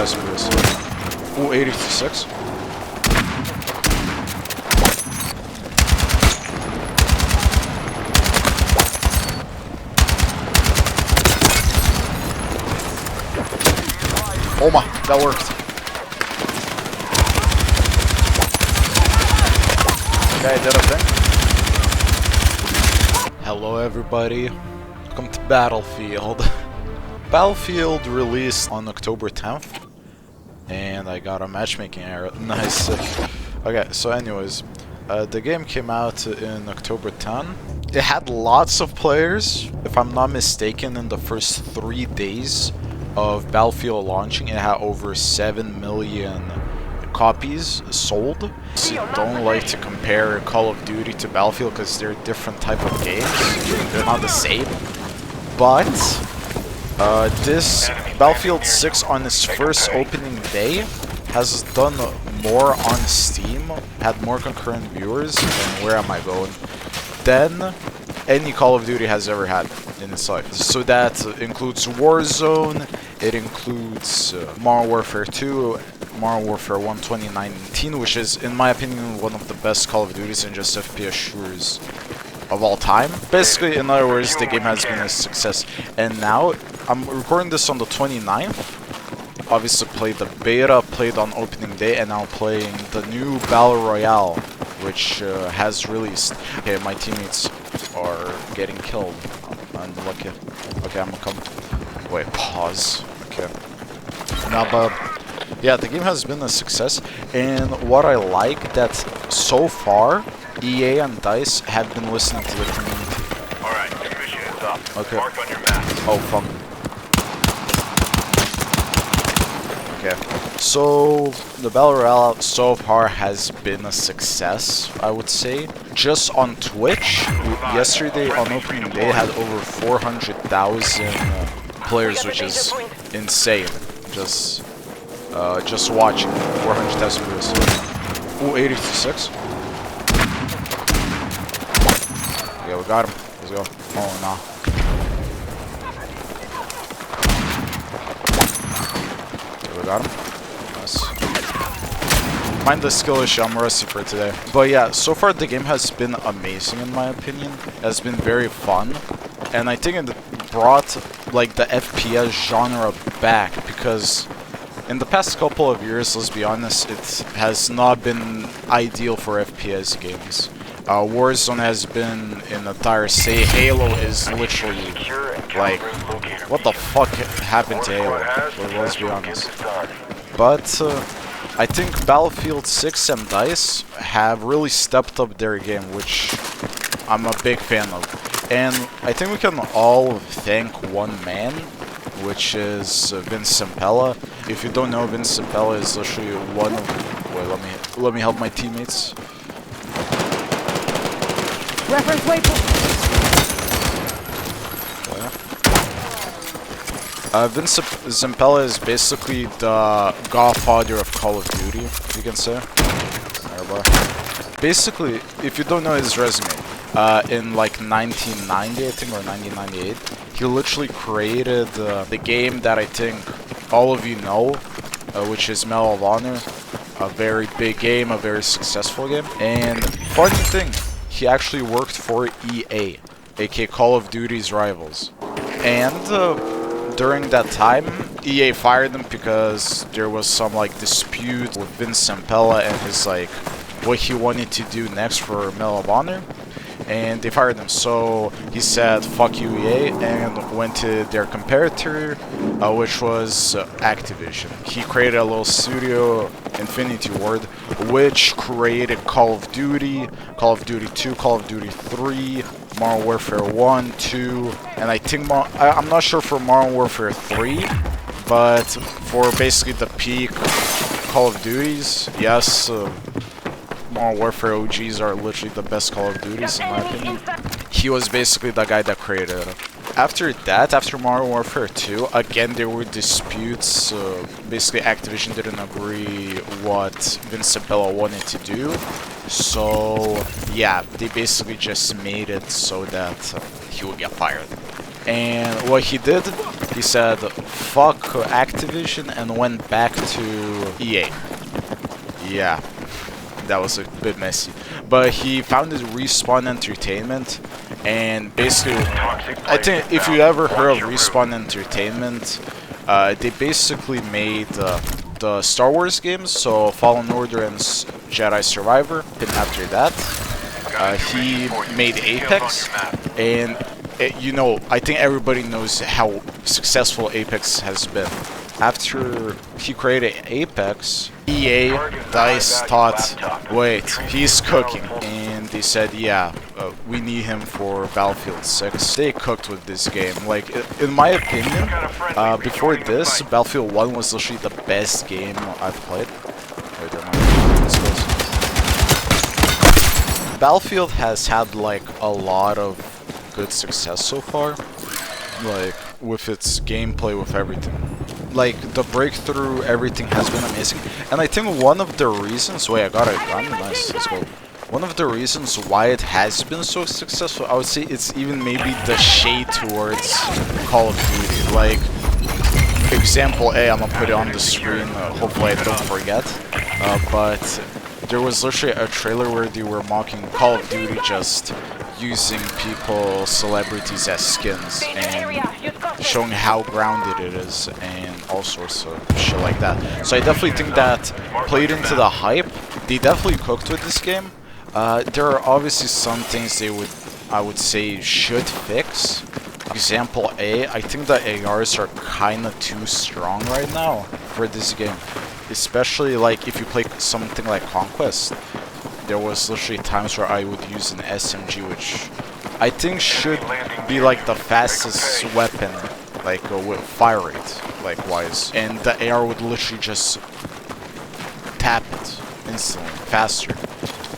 400,000 views. Ooh, 86. Oh my, that worked. Okay, I did a thing. Hello everybody, welcome to Battlefield. Battlefield released on October 10th, and I got a matchmaking error. Nice. Okay, so anyways, the game came out in October 10. It had lots of players. If I'm not mistaken, in the first 3 days of Battlefield launching, it had over 7 million copies sold. So don't like to compare Call of Duty to Battlefield because they're different type of games. They're not the same. But this Battlefield 6 on its first opening day has done more on Steam, had more concurrent viewers, and where am I going, than any Call of Duty has ever had in its life. So that includes Warzone, it includes Modern Warfare 2, Modern Warfare 1 2019, which is, in my opinion, one of the best Call of Duties and just FPS shooters of all time. Basically, in other words, the game has been a success. And now, I'm recording this on the 29th. Obviously played the beta, played on opening day, and now playing the new Battle Royale, which has released. Okay, my teammates are getting killed. Unlucky. Okay, I'm gonna come. Wait, pause. Okay. Now, but yeah, the game has been a success, and what I like that so far, EA and DICE have been listening to the community. Alright, your mission is up. Okay. Mark on your map. Oh, fuck. Okay, so the Battle Royale so far has been a success, I would say. Just on Twitch, yesterday on opening day had over 400,000 players, which is insane. Just watching 400,000 views. Ooh, 86. Okay, we got him. Let's go. Oh no. We got him. Nice. Mind the skill issue, I'm rusty for today. But yeah, so far the game has been amazing in my opinion. It has been very fun. And I think it brought like the FPS genre back, because in the past couple of years, let's be honest, it has not been ideal for FPS games. Warzone has been in a dire state. Halo is literally like, what the fuck happened to Halo? Well, let's be honest. But I think Battlefield 6 and DICE have really stepped up their game, which I'm a big fan of. And I think we can all thank one man, which is Vince Zampella. If you don't know, Vince Zampella is literally one of... Wait, let me help my teammates. Reference waypoint. Vince Zampella is basically the godfather of Call of Duty, you can say. Basically, if you don't know his resume, in like 1990, I think, or 1998, he literally created the game that I think all of you know, which is Medal of Honor. A very big game, a very successful game. And funny thing, he actually worked for EA, aka Call of Duty's rivals. And during that time, EA fired him because there was some like dispute with Vince Zampella and his like what he wanted to do next for Medal of Honor. And they fired him, so he said fuck you EA and went to their competitor, which was Activision. He created a little studio, Infinity Ward, which created Call of Duty, Call of Duty 2, Call of Duty 3, Modern Warfare 1, 2, and I think I'm not sure for Modern Warfare 3, but for basically the peak Call of Duties, yes, Modern Warfare OGs are literally the best Call of Duties in my opinion. He was basically the guy that created it. After that, after Modern Warfare 2, again there were disputes. Basically Activision didn't agree what Vince Zampella wanted to do. So yeah, they basically just made it so that he would get fired. And what he did, he said, fuck Activision, and went back to EA. Yeah, that was a bit messy. But he founded Respawn Entertainment, and basically, I think if you ever heard of Respawn Entertainment, they basically made the Star Wars games, so Fallen Order and Jedi Survivor. And after that, he made Apex, and you know, I think everybody knows how successful Apex has been. After he created Apex, EA, DICE thought, wait, he's cooking. And they said, yeah, we need him for Battlefield 6. They cooked with this game. Like, in my opinion, before this, Battlefield 1 was literally the best game I've played. Wait, Battlefield has had, like, a lot of good success so far. Like, with its gameplay, with everything. Like, the breakthrough, everything has been amazing. And I think one of the reasons... Wait, I got a gun? Nice, let's go. One of the reasons why it has been so successful, I would say it's even maybe the shade towards Call of Duty. Like, example A, I'm gonna put it on the screen, hopefully I don't forget. But there was literally a trailer where they were mocking Call of Duty just using people, celebrities as skins, and showing how grounded it is, and all sorts of shit like that. So I definitely think that played into the hype. They definitely cooked with this game. There are obviously some things I would say should fix. Example A, I think the ARs are kinda too strong right now for this game. Especially like if you play something like Conquest. There was literally times where I would use an SMG, which I think should be like the fastest weapon, like with fire rate, like wise. And the AR would literally just tap it instantly, faster.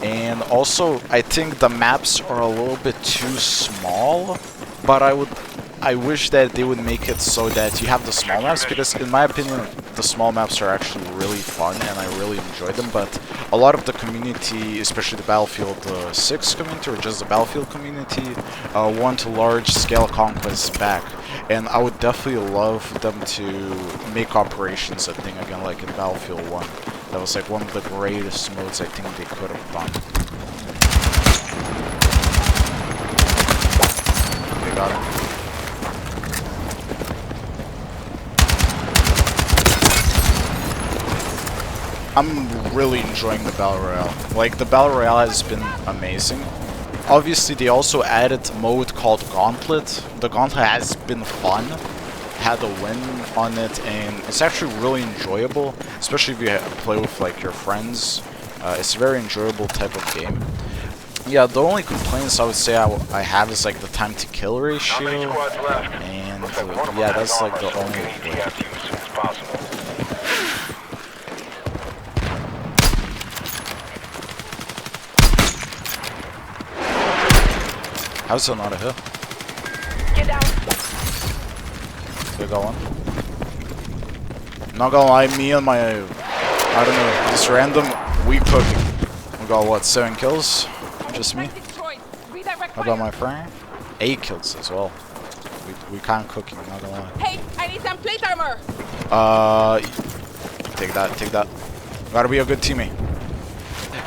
And also, I think the maps are a little bit too small, but I wish that they would make it so that you have the small maps, because in my opinion, the small maps are actually really fun and I really enjoy them, but a lot of the community, especially the Battlefield 6 community or just the Battlefield community, want large-scale conquests back. And I would definitely love them to make operations a thing again, like in Battlefield 1. That was like one of the greatest modes I think they could have done. They got him. I'm really enjoying the Battle Royale. Like, the Battle Royale has been amazing. Obviously, they also added a mode called Gauntlet. The Gauntlet has been fun. Had a win on it, and it's actually really enjoyable, especially if you play with like your friends. It's a very enjoyable type of game. Yeah, the only complaints I would say I have is like the time to kill ratio, and yeah, that's like the only thing. How's that not a hit? Get down. Good going. Not gonna lie, me and my, I don't know, this random weak cooking. We got what, 7 kills? Just me? How about my friend? 8 kills as well. We can't cooking, not gonna lie. Hey, I need some plate armor. Take that. Gotta be a good teammate.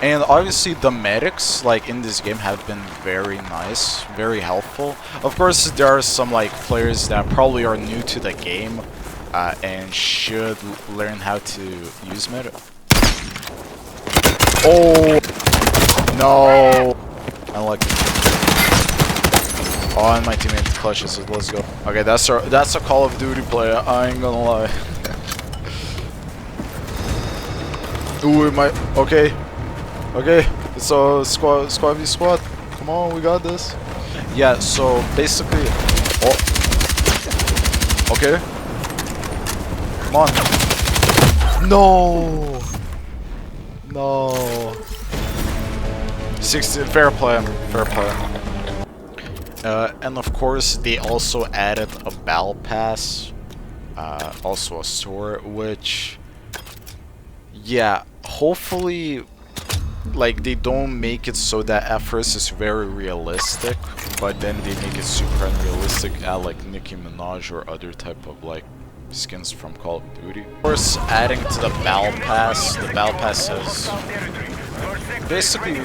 And obviously the medics, like, in this game have been very nice, very helpful. Of course, there are some, like, players that probably are new to the game and should learn how to use medic. Oh! No! I like it. Oh, and my teammate clutches it. Let's go. Okay, that's a Call of Duty player, I ain't gonna lie. Ooh, okay. Okay, it's a squad v squad. Come on, we got this. Yeah, so basically, oh, okay. Come on. No. 16. Fair play. And of course, they also added a battle pass, also a store, which, yeah, hopefully. Like, they don't make it so that at first it's very realistic, but then they make it super unrealistic, add like Nicki Minaj or other type of like skins from Call of Duty. Of course, adding to the Battle Pass, the Battle Pass is basically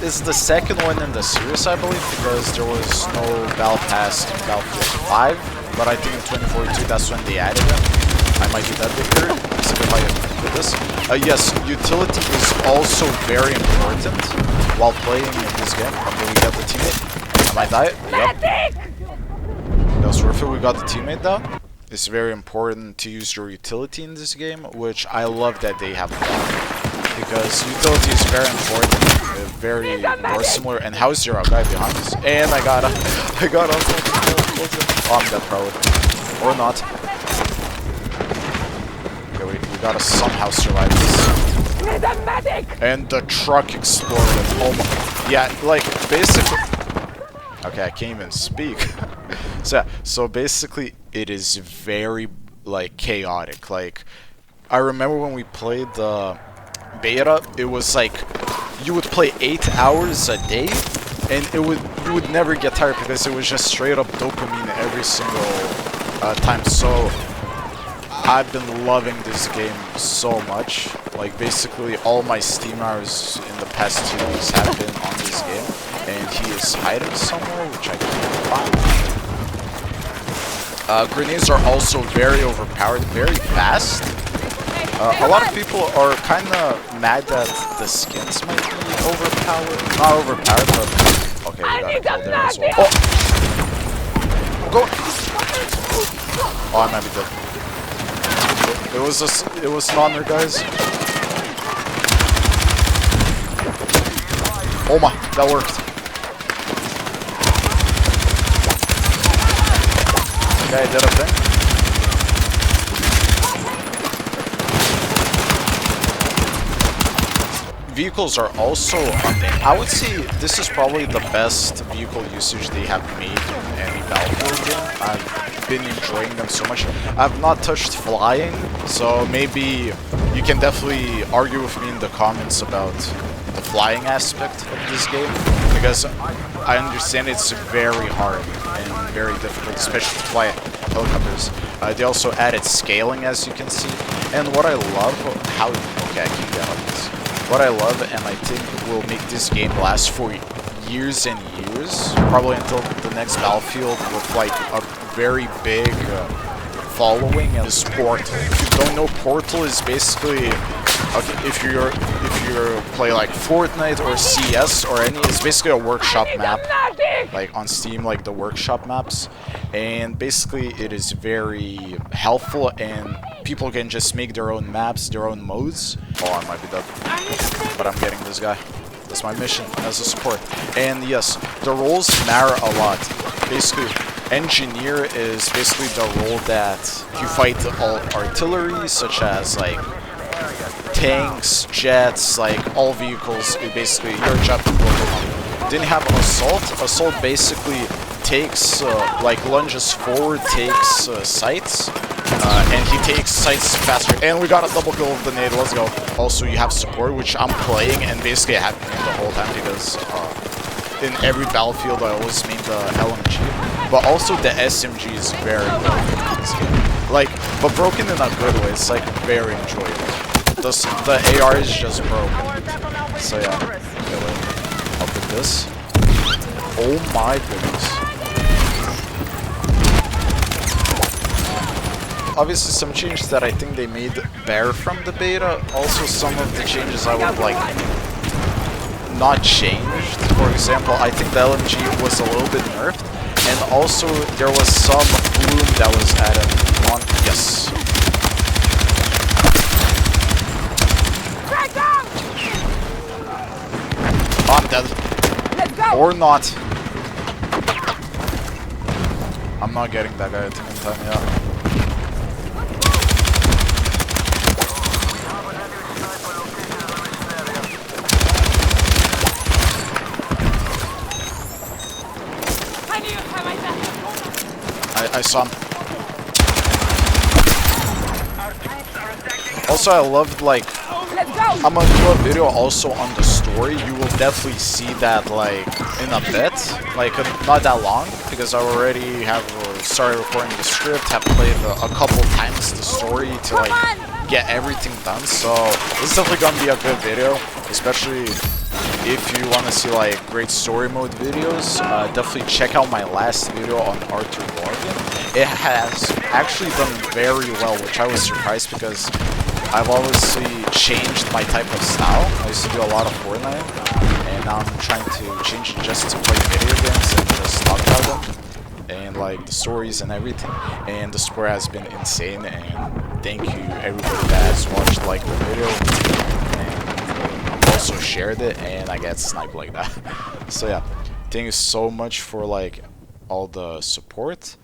is the second one in the series, I believe, because there was no Battle Pass in Battlefield 5, but I think in 2042 that's when they added it. I might be that bigger, except if I did this. Yes, utility is also very important while playing in this game. Okay, we got the teammate. Am I die? Yep. That was worth it. We got the teammate down. It's very important to use your utility in this game, which I love that they have done. Because utility is very important, very more similar. And how is there a guy behind us? And I got him. Oh, I'm dead probably. Or not. Okay, we gotta somehow survive this. And the truck exploded. Oh my. Yeah, like, basically. Okay, I can't even speak. So basically, it is very, like, chaotic. Like, I remember when we played the beta, it was like, you would play 8 hours a day, and you would never get tired because it was just straight up dopamine every single time. So I've been loving this game so much. Like, basically all my Steam hours in the past 2 weeks have been on this game, and he is hiding somewhere, which I can't find. Grenades are also very overpowered, very fast. A lot of people are kind of mad that the skins might be overpowered. Not overpowered, but okay, we got a kill there as well. Oh! Go! Oh, I might be dead. It was Nonner, guys. Oh my, that worked. Okay, I did a thing. Vehicles are also, I would say this is probably the best vehicle usage they have made in any Battlefield game. I've been enjoying them so much. I've not touched flying, so maybe you can definitely argue with me in the comments about the flying aspect of this game, because I understand it's very hard and very difficult, especially to fly helicopters. They also added scaling, as you can see, and what I love, okay, I can't get on this. What I love, and I think will make this game last for years and years, probably until the next Battlefield, with like a very big following, and this Portal. If you don't know, Portal is basically, okay, if you play like Fortnite or CS or any, it's basically a workshop map, like on Steam, like the workshop maps, and basically it is very helpful, and people can just make their own maps, their own modes. Oh, I might be dead, but I'm getting this guy. That's my mission as a support. And yes, the roles matter a lot. Basically, engineer is basically the role that you fight all artillery, such as like tanks, jets, like all vehicles. Basically, your job to work on. Didn't have assault. Assault basically takes like lunges forward, takes sights. And he takes sights faster. And we got a double kill with the nade, let's go. Also, you have support, which I'm playing, and basically I have been the whole time because in every Battlefield I always main the LMG. But also the SMG is very broken in this game. Like, but broken in a good way, it's like very enjoyable. The AR is just broken. So yeah, I'll put this. Oh my goodness. Obviously some changes that I think they made better from the beta. Also some of the changes I would like not changed. For example, I think the LMG was a little bit nerfed. And also there was some bloom that was added on. Yes. I'm dead. Or not. I'm not getting that guy, I think, in time, yeah. I saw him. Also, I loved, like, let's go! I'm gonna do a video also on the story. You will definitely see that like in a bit, like not that long, because I already have started recording the script, have played a couple times the story to like get everything done. So this is definitely gonna be a good video, especially if you want to see like great story mode videos. Definitely check out my last video on Arthur Morgan. It has actually done very well, which I was surprised because I've obviously changed my type of style. I used to do a lot of Fortnite, and now I'm trying to change it just to play video games and just talk about them, and like the stories and everything. And the score has been insane, and thank you everybody that has watched like the video and also shared it, and I get sniped like that. So yeah, thank you so much for like all the support.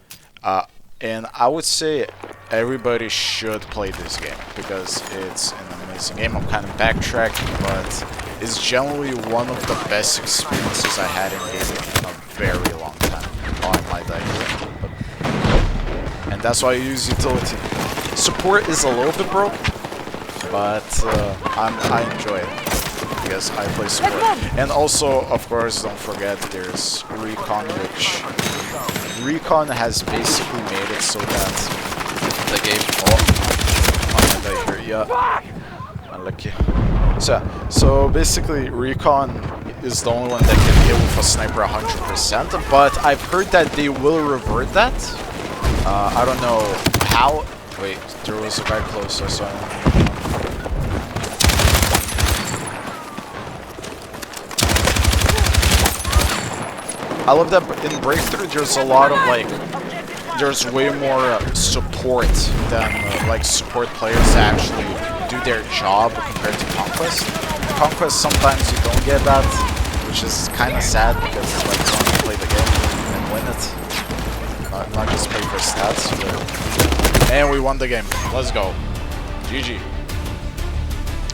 And I would say everybody should play this game because it's an amazing game. I'm kind of backtracking, but it's generally one of the best experiences I had in gaming in a very long time. Oh, I might die here. And that's why I use utility. Support is a little bit broke, but I enjoy it because I play support. And also, of course, don't forget there's Recon, which Recon has basically made it so that the game. Oh, I'm gonna die here. Yeah, unlucky. So basically, Recon is the only one that can hit with a sniper 100%. But I've heard that they will revert that. I don't know how. Wait, there was a guy close. I saw him. I love that in Breakthrough there's a lot of like, there's way more support than like support players that actually do their job compared to Conquest. Conquest sometimes you don't get that, which is kind of sad because it's like you want to play the game and win it, not just play for stats. But... And we won the game. Let's go. GG.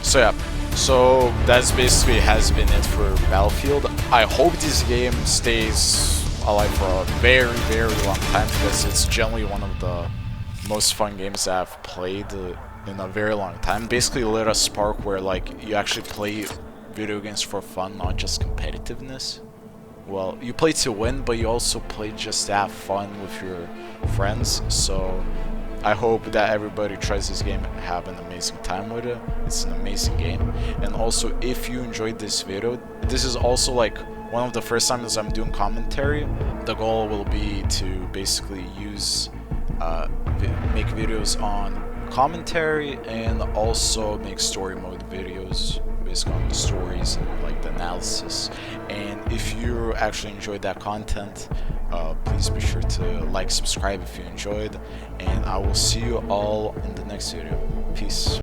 So yeah. So that's basically has been it for Battlefield. I hope this game stays alive for a very, very long time because it's generally one of the most fun games that I've played in a very long time. Basically lit a spark where like you actually play video games for fun, not just competitiveness. Well, you play to win, but you also play just to have fun with your friends. So I hope that everybody tries this game and have an amazing time with it. It's an amazing game. And also, if you enjoyed this video, this is also like one of the first times I'm doing commentary. The goal will be to basically use, make videos on commentary and also make story mode videos based on the stories and like the analysis. And if you actually enjoyed that content, please be sure to like, subscribe if you enjoyed, and I will see you all in the next video. Peace.